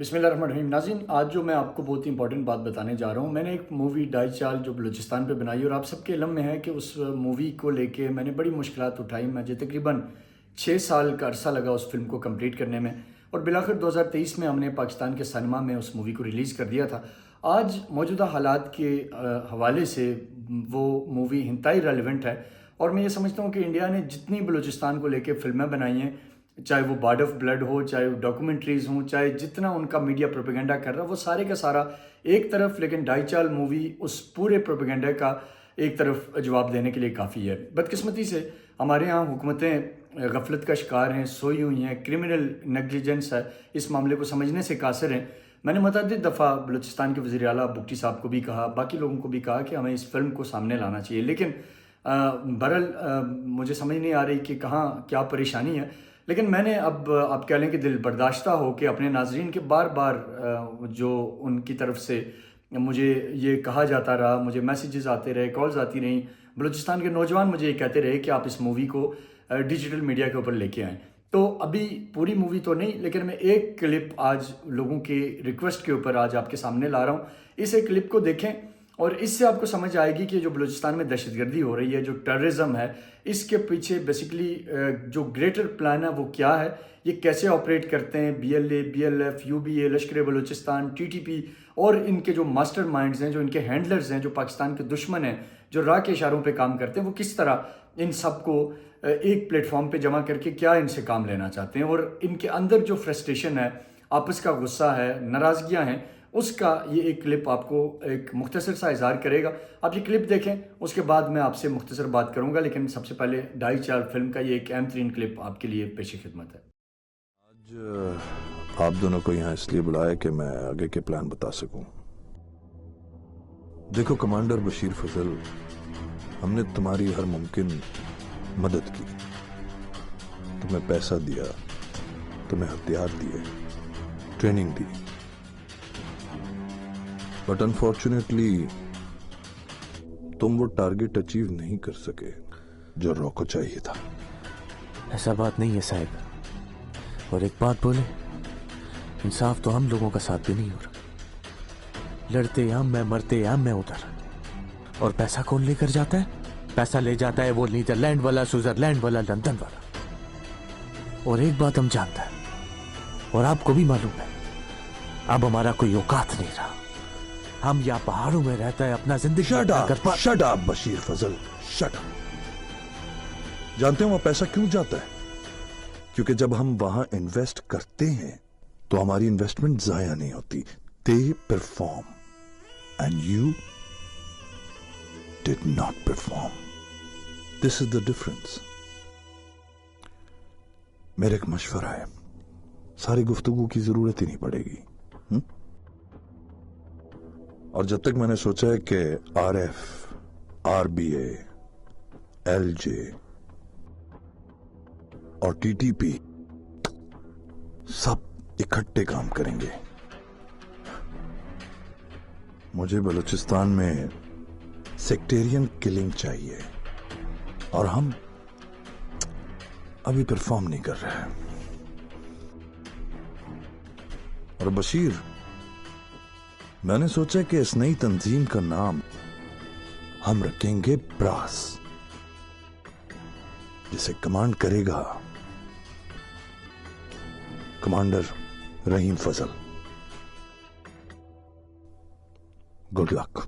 बिस्मिल्लाहिर्रहमानिर्रहीम। नाज़रीन, आज जो मैं आपको बहुत ही इंपॉर्टेंट बात बताने जा रहा हूँ, मैंने एक मूवी डाई चाल जो बलूचिस्तान पे बनाई और आप सबके इल्म में है कि उस मूवी को लेके मैंने बड़ी मुश्किलात उठाई। मुझे तकरीबन 6 साल का अरसा लगा उस फिल्म को कंप्लीट करने में और बिलाखिर 2023 में हमने पाकिस्तान के सिनेमा में उस मूवी को रिलीज़ कर दिया था। आज मौजूदा हालात के हवाले से वो मूवी इंतहाई रेलिवेंट है और मैं ये समझता हूँ कि इंडिया ने जितनी बलूचिस्तान को लेकर फ़िल्में बनाई हैं, चाहे वो बॉर्ड ऑफ ब्लड हो, चाहे वो डॉक्यूमेंट्रीज़ हों, चाहे जितना उनका मीडिया प्रोपेगेंडा कर रहा है, वो सारे का सारा एक तरफ, लेकिन डाई चाल मूवी उस पूरे प्रोपेगेंडा का एक तरफ जवाब देने के लिए काफ़ी है। बदकिस्मती से हमारे यहाँ हुकूमतें गफलत का शिकार हैं, सोई हुई हैं, क्रिमिनल नेग्लिजेंस है, इस मामले को समझने से कासिर हैं। मैंने मुतअद्दिद दफ़ा बलूचिस्तान के वज़ीर आला भुट्टी साहब को भी कहा, बाकी लोगों को भी कहा कि हमें इस फिल्म को सामने लाना चाहिए, लेकिन बहरहाल मुझे समझ नहीं आ रही कि कहाँ क्या परेशानी है। लेकिन मैंने अब आप कह लें कि दिल बर्दाश्ता हो के अपने नाजरीन के बार बार जो उनकी तरफ से मुझे ये कहा जाता रहा, मुझे मैसेजेस आते रहे, कॉल्स आती रहीं, बलूचिस्तान के नौजवान मुझे ये कहते रहे कि आप इस मूवी को डिजिटल मीडिया के ऊपर लेके आएँ। तो अभी पूरी मूवी तो नहीं, लेकिन मैं एक क्लिप आज लोगों के रिक्वेस्ट के ऊपर आज आपके सामने ला रहा हूँ। इस एक क्लिप को देखें और इससे आपको समझ आएगी कि जो बलूचिस्तान में दहशतगर्दी हो रही है, जो टेररिज्म है, इसके पीछे बेसिकली जो ग्रेटर प्लान है वो क्या है, ये कैसे ऑपरेट करते हैं बीएलए, बीएलएफ, यूबीए, लश्कर बलूचिस्तान, टीटीपी और इनके जो मास्टर माइंड्स हैं, जो इनके हैंडलर्स हैं, जो पाकिस्तान के दुश्मन हैं, जो राह के इशारों पे काम करते हैं, वो किस तरह इन सब को एक प्लेटफॉर्म पे जमा करके क्या इनसे काम लेना चाहते हैं और इनके अंदर जो फ्रस्ट्रेशन है, आपस का गुस्सा है, नाराज़गियाँ हैं, उसका ये एक क्लिप आपको एक मुख्तसर सा इज़हार करेगा। आप ये क्लिप देखें, उसके बाद मैं आपसे मुख्तसर बात करूंगा, लेकिन सबसे पहले डाई चाल फिल्म का ये एक अहम तरीन क्लिप आपके लिए पेश खिदमत है। आज आप दोनों को यहाँ इसलिए बुलाया कि मैं आगे के प्लान बता सकूं। देखो कमांडर बशीर फजल, हमने तुम्हारी हर मुमकिन मदद की, तुम्हें पैसा दिया, तुम्हें हथियार दिए, ट्रेनिंग दी, बट अनफॉर्चुनेटली तुम वो टारगेट अचीव नहीं कर सके जो रॉ को चाहिए था। ऐसा बात नहीं है साहब, और एक बात बोले, इंसाफ तो हम लोगों का साथ भी नहीं हो रहा। लड़ते हम मैं, मरते हम मैं उधर, और पैसा कौन लेकर जाता है? पैसा ले जाता है वो नीदरलैंड वाला, स्विट्जरलैंड वाला, लंदन वाला। और एक बात हम जानते हैं, और आपको भी मालूम है, अब हमारा कोई औकात नहीं रहा। हम या पहाड़ों में रहता है अपना जिंदगी। शट अप बशीर फजल, शट अप। जानते हो वहां पैसा क्यों जाता है? क्योंकि जब हम वहां इन्वेस्ट करते हैं तो हमारी इन्वेस्टमेंट जाया नहीं होती। They perform and you did not perform. This is the difference. मेरा एक मशवरा है, सारी गुफ्तगू की जरूरत ही नहीं पड़ेगी। और जब तक मैंने सोचा है कि आरएफ, आरबीए, एलजे और टीटीपी सब इकट्ठे काम करेंगे, मुझे बलूचिस्तान में सेक्टेरियन किलिंग चाहिए और हम अभी परफॉर्म नहीं कर रहे हैं। और बशीर, मैंने सोचा कि इस नई तंजीम का नाम हम रखेंगे ब्रास, जिसे कमांड करेगा commander Rahim Fazal. Good luck.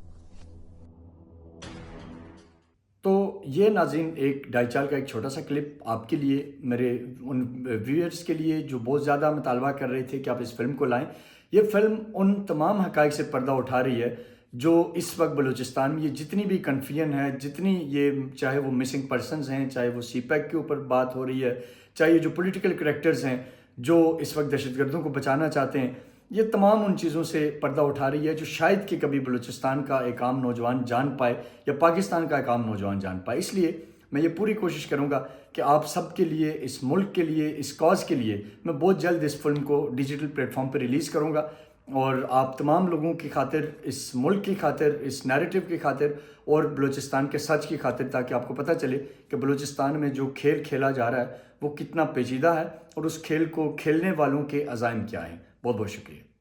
तो ये नाज़रीन एक डाई चाल का एक छोटा सा क्लिप आपके लिए, मेरे उन व्यूअर्स के लिए जो बहुत ज़्यादा मुतालबा कर रहे थे कि आप इस फिल्म को लाएं। ये फिल्म उन तमाम हक़ाइक़ से पर्दा उठा रही है जो इस वक्त बलूचिस्तान में ये जितनी भी कन्फ्यूजन है, जितनी ये चाहे वो मिसिंग पर्सनस हैं, चाहे वो सीपैक के ऊपर बात हो रही है, चाहे ये जो पॉलिटिकल करैक्टर्स हैं जो इस वक्त दहशतगर्दों को बचाना चाहते हैं, ये तमाम उन चीज़ों से पर्दा उठा रही है जो शायद कि कभी बलूचिस्तान का एक आम नौजवान जान पाए या पाकिस्तान का एक आम नौजवान जान पाए। इसलिए मैं ये पूरी कोशिश करूँगा कि आप सब के लिए, इस मुल्क के लिए, इस कॉज़ के लिए मैं बहुत जल्द इस फिल्म को डिजिटल प्लेटफॉर्म पर रिलीज़ करूँगा और आप तमाम लोगों की खातिर, इस मुल्क की खातिर, इस नैरेटिव की खातिर और बलूचिस्तान के सच की खातिर, ताकि आपको पता चले कि बलूचिस्तान में जो खेल खेला जा रहा है वो कितना पेचीदा है और उस खेल को खेलने वालों के अज़ाइम क्या हैं। बहुत बहुत शुक्रिया।